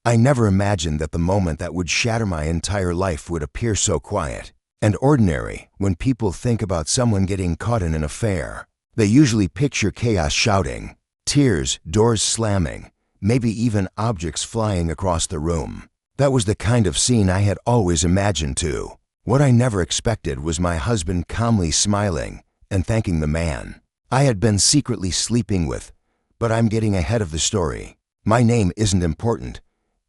I never imagined that the moment that would shatter my entire life would appear so quiet and ordinary. When people think about someone getting caught in an affair, they usually picture chaos, shouting, tears, doors slamming, maybe even objects flying across the room. That was the kind of scene I had always imagined too. What I never expected was my husband calmly smiling and thanking the man I had been secretly sleeping with. But I'm getting ahead of the story. My name isn't important.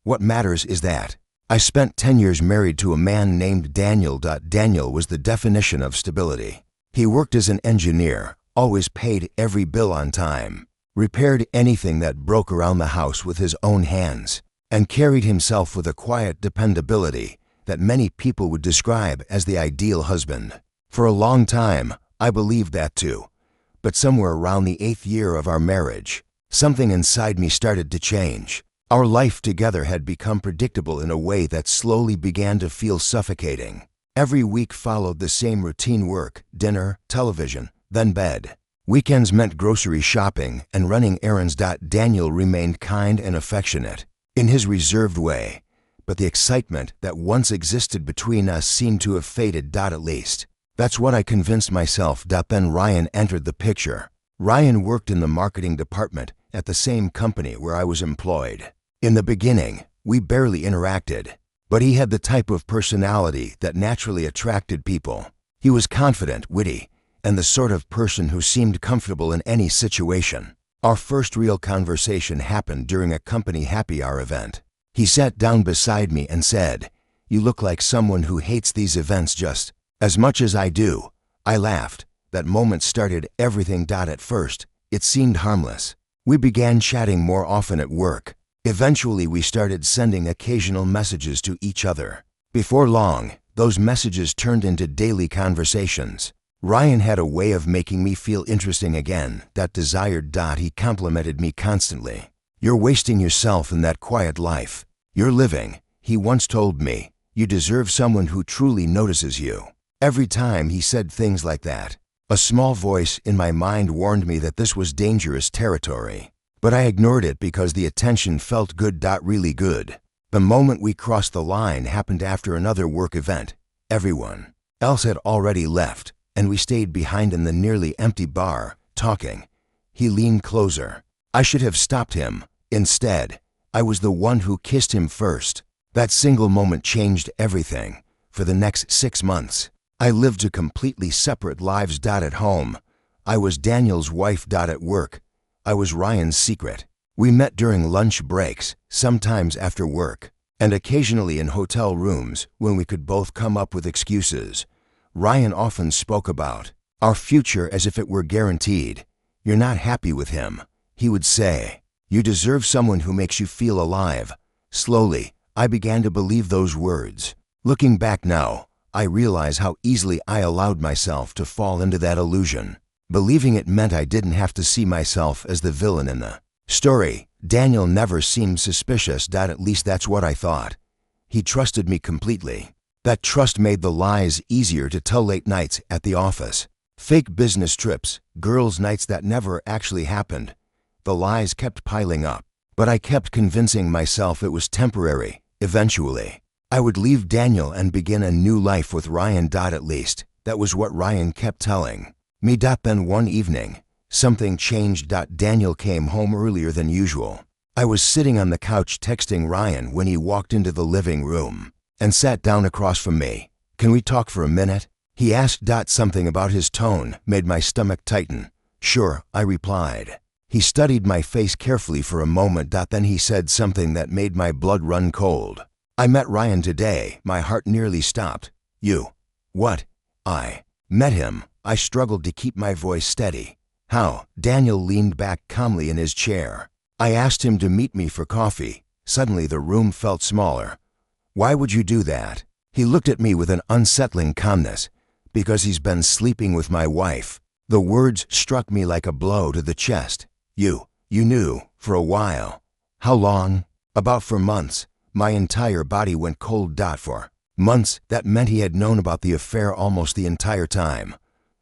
What matters is that I spent 10 years married to a man named Daniel. Daniel was the definition of stability. He worked as an engineer, always paid every bill on time, repaired anything that broke around the house with his own hands, and carried himself with a quiet dependability that many people would describe as the ideal husband. For a long time, I believed that too. But somewhere around the 8th year of our marriage, something inside me started to change. Our life together had become predictable in a way that slowly began to feel suffocating. Every week followed the same routine: work, dinner, television, then bed. Weekends meant grocery shopping and running errands. Daniel remained kind and affectionate in his reserved way, but the excitement that once existed between us seemed to have faded. At least, that's what I convinced myself. Then Ryan entered the picture. Ryan worked in the marketing department at the same company where I was employed. In the beginning, we barely interacted, but he had the type of personality that naturally attracted people. He was confident, witty, and the sort of person who seemed comfortable in any situation. Our first real conversation happened during a company happy hour event. He sat down beside me and said, "You look like someone who hates these events just as much as I do." I laughed. That moment started everything. At first, it seemed harmless. We began chatting more often at work. Eventually, we started sending occasional messages to each other. Before long, those messages turned into daily conversations. Ryan had a way of making me feel interesting again, that desired. He complimented me constantly. "You're wasting yourself in that quiet life you're living," he once told me. "You deserve someone who truly notices you." Every time he said things like that, a small voice in my mind warned me that this was dangerous territory. But I ignored it because the attention felt good. Really good. The moment we crossed the line happened after another work event. Everyone else had already left, and we stayed behind in the nearly empty bar, talking. He leaned closer. I should have stopped him. Instead, I was the one who kissed him first. That single moment changed everything. For the next 6 months, I lived two completely separate lives. At home, I was Daniel's wife. At work, I was Ryan's secret. We met during lunch breaks, sometimes after work, and occasionally in hotel rooms when we could both come up with excuses. Ryan often spoke about our future as if it were guaranteed. "You're not happy with him," he would say. "You deserve someone who makes you feel alive." Slowly, I began to believe those words. Looking back now, I realize how easily I allowed myself to fall into that illusion. Believing it meant I didn't have to see myself as the villain in the story. Daniel never seemed suspicious. At least that's what I thought. He trusted me completely. That trust made the lies easier to tell. Late nights at the office, fake business trips, girls' nights that never actually happened. The lies kept piling up, but I kept convincing myself it was temporary. Eventually, I would leave Daniel and begin a new life with Ryan. At least, that was what Ryan kept telling me. Then one evening, something changed. Daniel came home earlier than usual. I was sitting on the couch texting Ryan when he walked into the living room and sat down across from me. "Can we talk for a minute?" he asked. Something about his tone made my stomach tighten. "Sure," I replied. He studied my face carefully for a moment. Then he said something that made my blood run cold. "I met Ryan today." My heart nearly stopped. "You? What?" "I met him." I struggled to keep my voice steady. "How?" Daniel leaned back calmly in his chair. "I asked him to meet me for coffee." Suddenly the room felt smaller. "Why would you do that?" He looked at me with an unsettling calmness. "Because he's been sleeping with my wife." The words struck me like a blow to the chest. You knew for a while." "How long?" "About 4 months." My entire body went cold. For months, that meant he had known about the affair almost the entire time.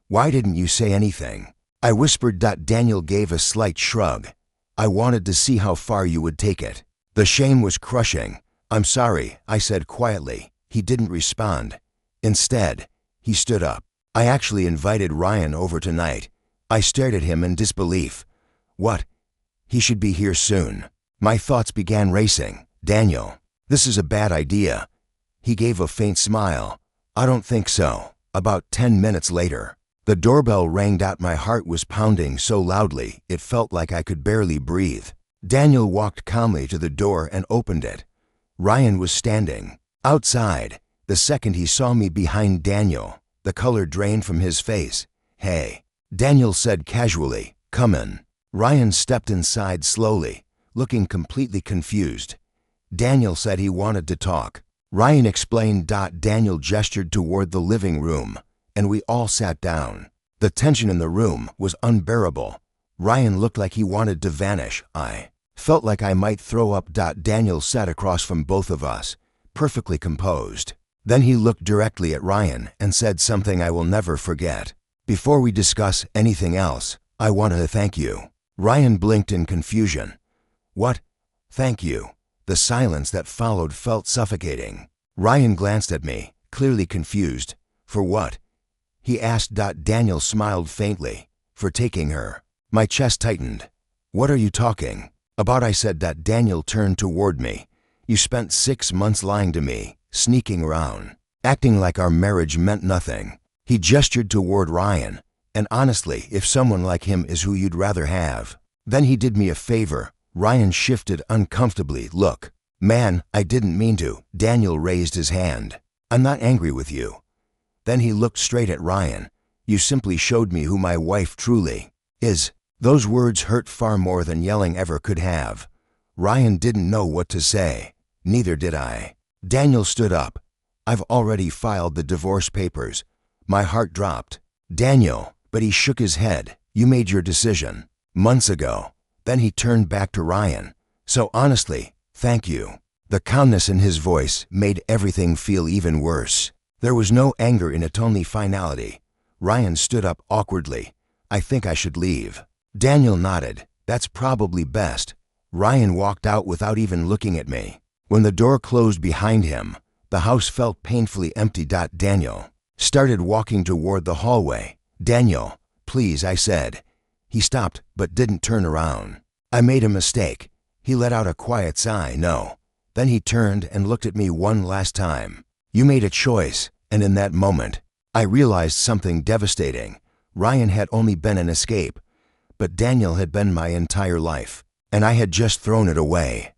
"Why didn't you say anything?" I whispered. Daniel gave a slight shrug. "I wanted to see how far you would take it." The shame was crushing. "I'm sorry," I said quietly. He didn't respond. Instead, he stood up. "I actually invited Ryan over tonight." I stared at him in disbelief. "What? He should be here soon." My thoughts began racing. "Daniel, this is a bad idea." He gave a faint smile. "I don't think so." About 10 minutes later, the doorbell rang. My heart was pounding so loudly it felt like I could barely breathe. Daniel walked calmly to the door and opened it. Ryan was standing outside. The second he saw me behind Daniel, the color drained from his face. "Hey," Daniel said casually, "come in." Ryan stepped inside slowly, looking completely confused. Daniel said he wanted to talk. Ryan explained. Daniel gestured toward the living room, and we all sat down. The tension in the room was unbearable. Ryan looked like he wanted to vanish. I felt like I might throw up. Daniel sat across from both of us, perfectly composed. Then he looked directly at Ryan and said something I will never forget. "Before we discuss anything else, I want to thank you." Ryan blinked in confusion. "What? Thank you?" The silence that followed felt suffocating. Ryan glanced at me, clearly confused. "For what?" he asked. Daniel smiled faintly. "For taking her." My chest tightened. "What are you talking about?" I said. Daniel turned toward me. "You spent 6 months lying to me, sneaking around, acting like our marriage meant nothing." He gestured toward Ryan. "And honestly, if someone like him is who you'd rather have, then he did me a favor." Ryan shifted uncomfortably. "Look, man, I didn't mean to." Daniel raised his hand. "I'm not angry with you." Then he looked straight at Ryan. "You simply showed me who my wife truly is." Those words hurt far more than yelling ever could have. Ryan didn't know what to say. Neither did I. Daniel stood up. "I've already filed the divorce papers." My heart dropped. "Daniel," but he shook his head. "You made your decision months ago." Then he turned back to Ryan. "So honestly, thank you." The calmness in his voice made everything feel even worse. There was no anger in it, only finality. Ryan stood up awkwardly. "I think I should leave." Daniel nodded. "That's probably best." Ryan walked out without even looking at me. When the door closed behind him, the house felt painfully empty. Daniel started walking toward the hallway. "Daniel, please," I said. He stopped but didn't turn around. "I made a mistake." He let out a quiet sigh. "No." Then he turned and looked at me one last time. "You made a choice." And in that moment, I realized something devastating. Ryan had only been an escape, but Daniel had been my entire life, and I had just thrown it away.